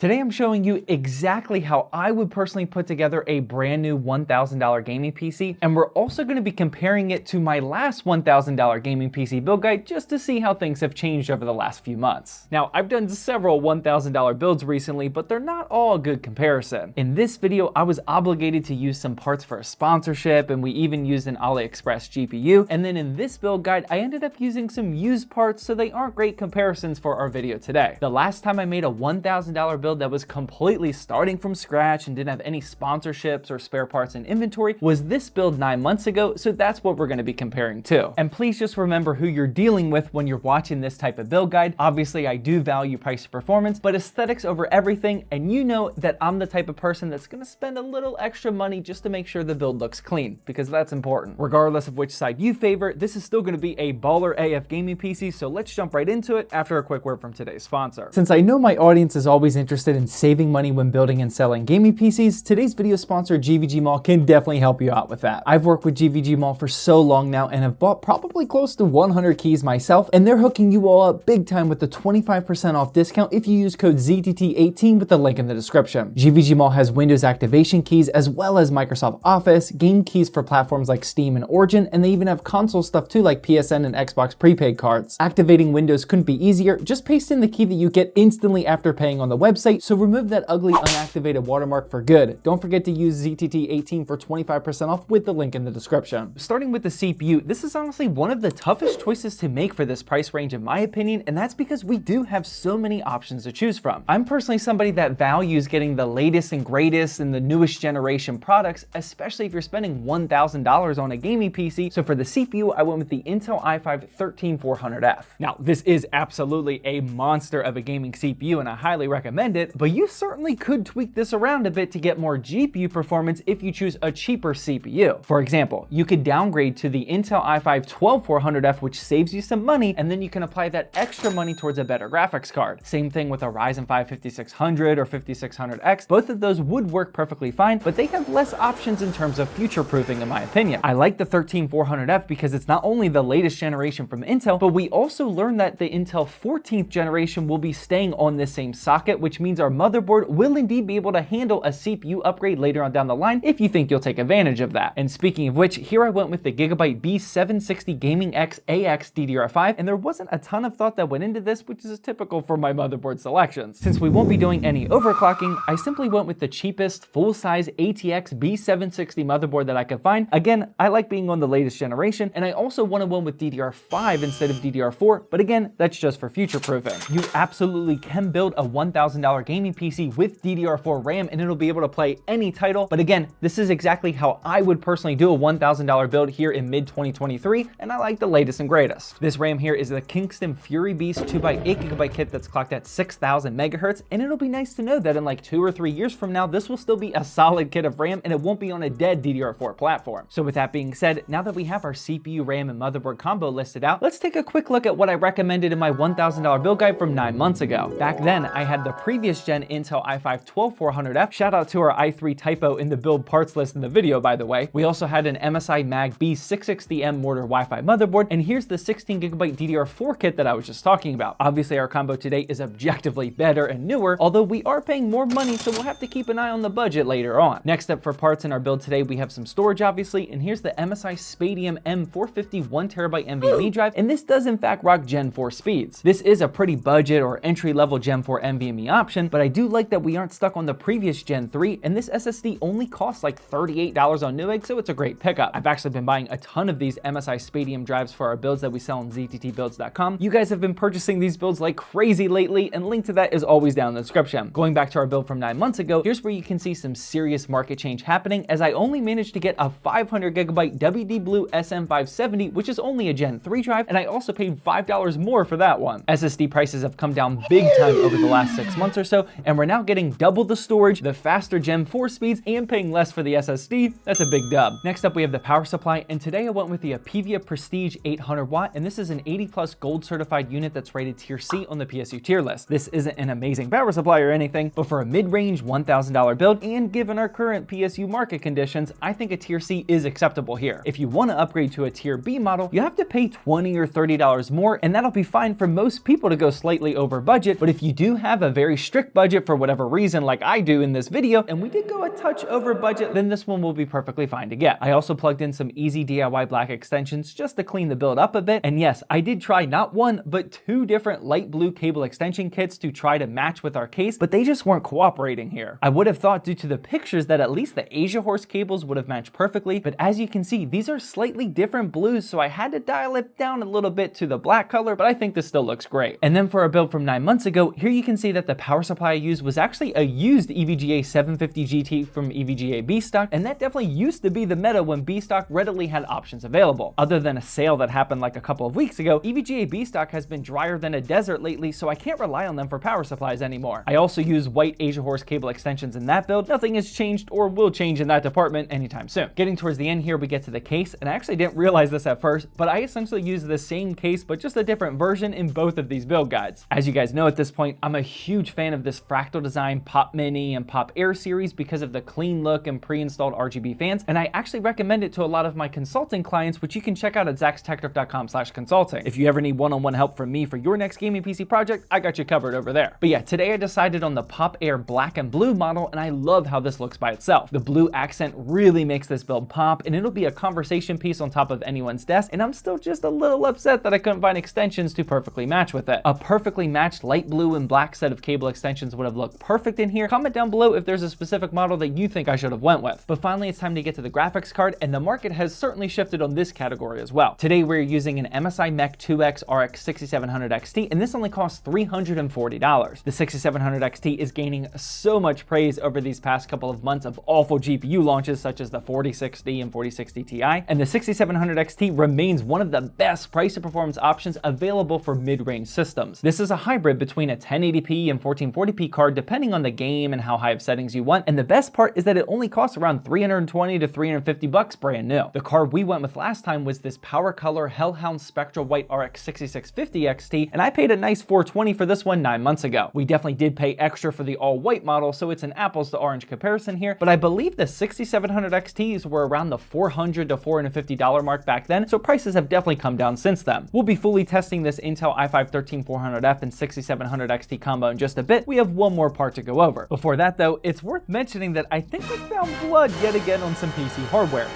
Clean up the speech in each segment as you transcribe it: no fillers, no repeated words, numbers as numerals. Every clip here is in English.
Today I'm showing you exactly how I would personally put together a brand new $1,000 gaming PC, and we're also going to be comparing it to my last $1,000 gaming PC build guide just to see how things have changed over the last few months. Now, I've done several $1,000 builds recently, but they're not all a good comparison. In this video, I was obligated to use some parts for a sponsorship, and we even used an AliExpress GPU, and then in this build guide, I ended up using some used parts, so they aren't great comparisons for our video today. The last time I made a $1,000 build that was completely starting from scratch and didn't have any sponsorships or spare parts in inventory was this build 9 months ago, so that's what we're going to be comparing to. And please just remember who you're dealing with when you're watching this type of build guide. Obviously, I do value price to performance, but aesthetics over everything, and you know that I'm the type of person that's going to spend a little extra money just to make sure the build looks clean, because that's important. Regardless of which side you favor, this is still going to be a baller AF gaming PC, so let's jump right into it after a quick word from today's sponsor. Since I know my audience is always interested in saving money when building and selling gaming PCs, today's video sponsor GVG Mall can definitely help you out with that. I've worked with GVG Mall for so long now and have bought probably close to 100 keys myself, and they're hooking you all up big time with the 25% off discount if you use code ZTT18 with the link in the description. GVG Mall has Windows activation keys as well as Microsoft Office, game keys for platforms like Steam and Origin, and they even have console stuff too like PSN and Xbox prepaid cards. Activating Windows couldn't be easier. Just paste in the key that you get instantly after paying on the website, so remove that ugly unactivated watermark for good. Don't forget to use ZTT18 for 25% off with the link in the description. Starting with the CPU, this is honestly one of the toughest choices to make for this price range in my opinion, and that's because we do have so many options to choose from. I'm personally somebody that values getting the latest and greatest and the newest generation products, especially if you're spending $1,000 on a gaming PC. So for the CPU, I went with the Intel i5-13400F. Now, this is absolutely a monster of a gaming CPU and I highly recommend it, but you certainly could tweak this around a bit to get more GPU performance if you choose a cheaper CPU. For example, you could downgrade to the Intel i5-12400F, which saves you some money, and then you can apply that extra money towards a better graphics card. Same thing with a Ryzen 5 5600 or 5600X. Both of those would work perfectly fine, but they have less options in terms of future-proofing in my opinion. I like the 13400F because it's not only the latest generation from Intel, but we also learned that the Intel 14th generation will be staying on this same socket, which means our motherboard will indeed be able to handle a CPU upgrade later on down the line if you think you'll take advantage of that. And speaking of which, here I went with the Gigabyte B760 Gaming X AX DDR5, and there wasn't a ton of thought that went into this, which is typical for my motherboard selections. Since we won't be doing any overclocking, I simply went with the cheapest full-size ATX B760 motherboard that I could find. Again, I like being on the latest generation, and I also wanted one with DDR5 instead of DDR4, but again, that's just for future-proofing. You absolutely can build a $1,000 gaming PC with DDR4 RAM and it'll be able to play any title, but again, this is exactly how I would personally do a $1,000 build here in mid-2023, and I like the latest and greatest. This RAM here is the Kingston Fury Beast 2x8GB kit that's clocked at 6,000 megahertz, and it'll be nice to know that in like 2 or 3 years from now, this will still be a solid kit of RAM and it won't be on a dead DDR4 platform. So with that being said, now that we have our CPU, RAM, and motherboard combo listed out, let's take a quick look at what I recommended in my $1,000 build guide from 9 months ago. Back then, I had the previous gen Intel i5-12400F. Shout out to our i3 typo in the build parts list in the video, by the way. We also had an MSI Mag B660M Mortar Wi-Fi motherboard, and here's the 16GB DDR4 kit that I was just talking about. Obviously, our combo today is objectively better and newer, although we are paying more money, so we'll have to keep an eye on the budget later on. Next up for parts in our build today, we have some storage, obviously, and here's the MSI Spadium M450 1TB NVMe drive, and this does in fact rock Gen 4 speeds. This is a pretty budget or entry-level Gen 4 NVMe option, but I do like that we aren't stuck on the previous Gen 3, and this SSD only costs like $38 on Newegg, so it's a great pickup. I've actually been buying a ton of these MSI Spadium drives for our builds that we sell on ZTTbuilds.com. You guys have been purchasing these builds like crazy lately, and link to that is always down in the description. Going back to our build from 9 months ago, here's where you can see some serious market change happening, as I only managed to get a 500GB WD Blue SM570, which is only a Gen 3 drive, and I also paid $5 more for that one. SSD prices have come down big time over the last 6 months or so, and we're now getting double the storage, the faster Gen 4 speeds, and paying less for the SSD. That's a big dub. Next up, we have the power supply, and today I went with the Apevia Prestige 800 watt, and this is an 80+ gold certified unit that's rated tier C on the PSU tier list. This isn't an amazing power supply or anything, but for a mid-range $1,000 build, and given our current PSU market conditions, I think a tier C is acceptable here. If you want to upgrade to a tier B model, you have to pay $20 or $30 more, and that'll be fine for most people to go slightly over budget, but if you do have a very strict budget for whatever reason like I do in this video, and we did go a touch over budget, then this one will be perfectly fine to get. I also plugged in some easy DIY black extensions just to clean the build up a bit, and yes, I did try not one, but two different light blue cable extension kits to try to match with our case, but they just weren't cooperating here. I would have thought due to the pictures that at least the Asia Horse cables would have matched perfectly, but as you can see, these are slightly different blues, so I had to dial it down a little bit to the black color, but I think this still looks great. And then for our build from 9 months ago, here you can see that the power supply I used was actually a used EVGA 750 GT from EVGA B-Stock, and that definitely used to be the meta when B-Stock readily had options available. Other than a sale that happened like a couple of weeks ago, EVGA B-Stock has been drier than a desert lately, so I can't rely on them for power supplies anymore. I also use white Asia Horse cable extensions in that build. Nothing has changed or will change in that department anytime soon. Getting towards the end here, we get to the case, and I actually didn't realize this at first, but I essentially use the same case, but just a different version in both of these build guides. As you guys know at this point, I'm a huge fan of this Fractal Design Pop Mini and Pop Air series because of the clean look and pre-installed RGB fans, and I actually recommend it to a lot of my consulting clients, which you can check out at zackstechdrift.com/consulting. If you ever need one-on-one help from me for your next gaming PC project, I got you covered over there. But yeah, today I decided on the Pop Air black and blue model, and I love how this looks by itself. The blue accent really makes this build pop, and it'll be a conversation piece on top of anyone's desk, and I'm still just a little upset that I couldn't find extensions to perfectly match with it. A perfectly matched light blue and black set of cable extensions would have looked perfect in here. Comment down below if there's a specific model that you think I should have went with. But finally, it's time to get to the graphics card, and the market has certainly shifted on this category as well. Today, we're using an MSI Mech 2X RX 6700 XT, and this only costs $340. The 6700 XT is gaining so much praise over these past couple of months of awful GPU launches such as the 4060 and 4060 Ti, and the 6700 XT remains one of the best price to performance options available for mid-range systems. This is a hybrid between a 1080p and 1440p card depending on the game and how high of settings you want, and the best part is that it only costs around $320 to $350 brand new. The card we went with last time was this Power Color Hellhound Spectral White RX 6650 XT, and I paid a nice $420 for this one 9 months ago. We definitely did pay extra for the all-white model, so it's an apples to orange comparison here, but I believe the 6700 XTs were around the $400 to $450 mark back then, so prices have definitely come down since then. We'll be fully testing this Intel i5-13400F and 6700 XT combo in just a bit. We have one more part to go over. Before that though, it's worth mentioning that I think we found blood yet again on some PC hardware.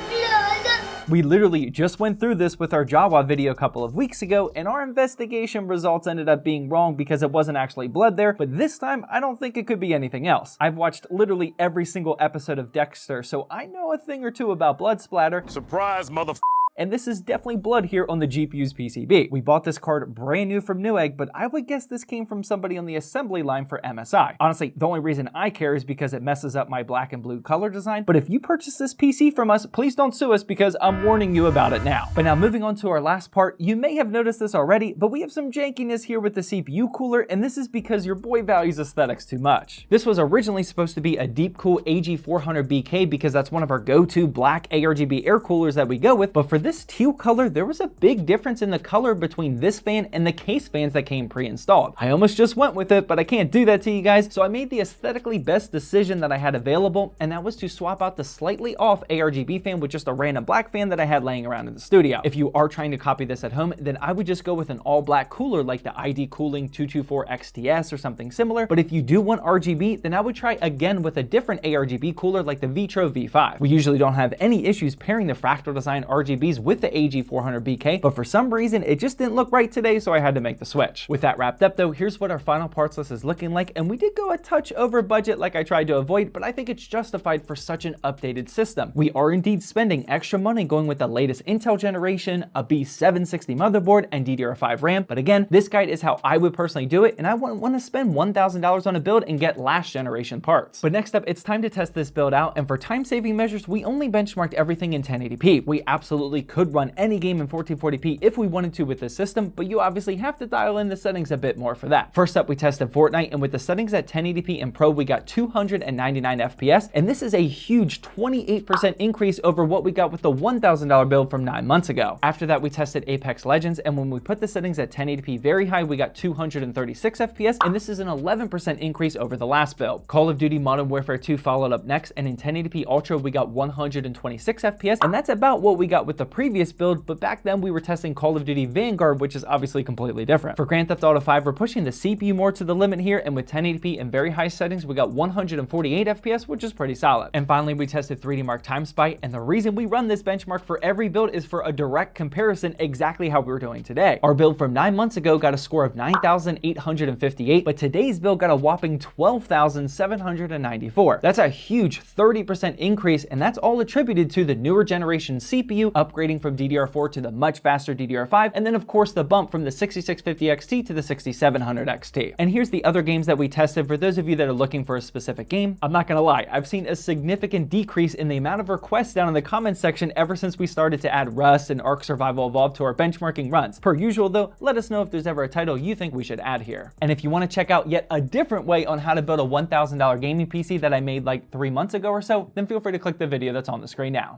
We literally just went through this with our Jawa video a couple of weeks ago, and our investigation results ended up being wrong because it wasn't actually blood there, but this time I don't think it could be anything else. I've watched literally every single episode of Dexter, so I know a thing or two about blood splatter. Surprise, motherfucker. And this is definitely blood here on the GPU's PCB. We bought this card brand new from Newegg, but I would guess this came from somebody on the assembly line for MSI. Honestly, the only reason I care is because it messes up my black and blue color design, but if you purchase this PC from us, please don't sue us because I'm warning you about it now. But now moving on to our last part, you may have noticed this already, but we have some jankiness here with the CPU cooler, and this is because your boy values aesthetics too much. This was originally supposed to be a Deepcool AG400BK because that's one of our go-to black ARGB air coolers that we go with, but for this teal color, there was a big difference in the color between this fan and the case fans that came pre-installed. I almost just went with it, but I can't do that to you guys, so I made the aesthetically best decision that I had available, and that was to swap out the slightly off ARGB fan with just a random black fan that I had laying around in the studio. If you are trying to copy this at home, then I would just go with an all black cooler like the ID Cooling 224 XTS or something similar, but if you do want RGB, then I would try again with a different ARGB cooler like the Vitro V5. We usually don't have any issues pairing the Fractal Design RGBs with the AG400BK, but for some reason it just didn't look right today, so I had to make the switch. With that wrapped up though, here's what our final parts list is looking like, and we did go a touch over budget like I tried to avoid, but I think it's justified for such an updated system. We are indeed spending extra money going with the latest Intel generation, a B760 motherboard, and DDR5 RAM, but again, this guide is how I would personally do it, and I wouldn't want to spend $1,000 on a build and get last generation parts. But next up, it's time to test this build out, and for time-saving measures, we only benchmarked everything in 1080p. We absolutely could run any game in 1440p if we wanted to with this system, but you obviously have to dial in the settings a bit more for that. First up, we tested Fortnite, and with the settings at 1080p and Pro, we got 299 FPS, and this is a huge 28% increase over what we got with the $1,000 build from 9 months ago. After that, we tested Apex Legends, and when we put the settings at 1080p very high, we got 236 FPS, and this is an 11% increase over the last build. Call of Duty Modern Warfare 2 followed up next, and in 1080p Ultra, we got 126 FPS, and that's about what we got with the previous build, but back then we were testing Call of Duty Vanguard, which is obviously completely different. For Grand Theft Auto 5, we're pushing the CPU more to the limit here, and with 1080p and very high settings, we got 148 FPS, which is pretty solid. And finally, we tested 3D Mark Time Spy, and the reason we run this benchmark for every build is for a direct comparison exactly how we were doing today. Our build from 9 months ago got a score of 9,858, but today's build got a whopping 12,794. That's a huge 30% increase, and that's all attributed to the newer generation CPU upgrading from DDR4 to the much faster DDR5, and then of course the bump from the 6650 XT to the 6700 XT. And here's the other games that we tested for those of you that are looking for a specific game. I'm not gonna lie, I've seen a significant decrease in the amount of requests down in the comments section ever since we started to add Rust and Ark Survival Evolved to our benchmarking runs. Per usual though, let us know if there's ever a title you think we should add here. And if you want to check out yet a different way on how to build a $1,000 gaming PC that I made like 3 months ago or so, then feel free to click the video that's on the screen now.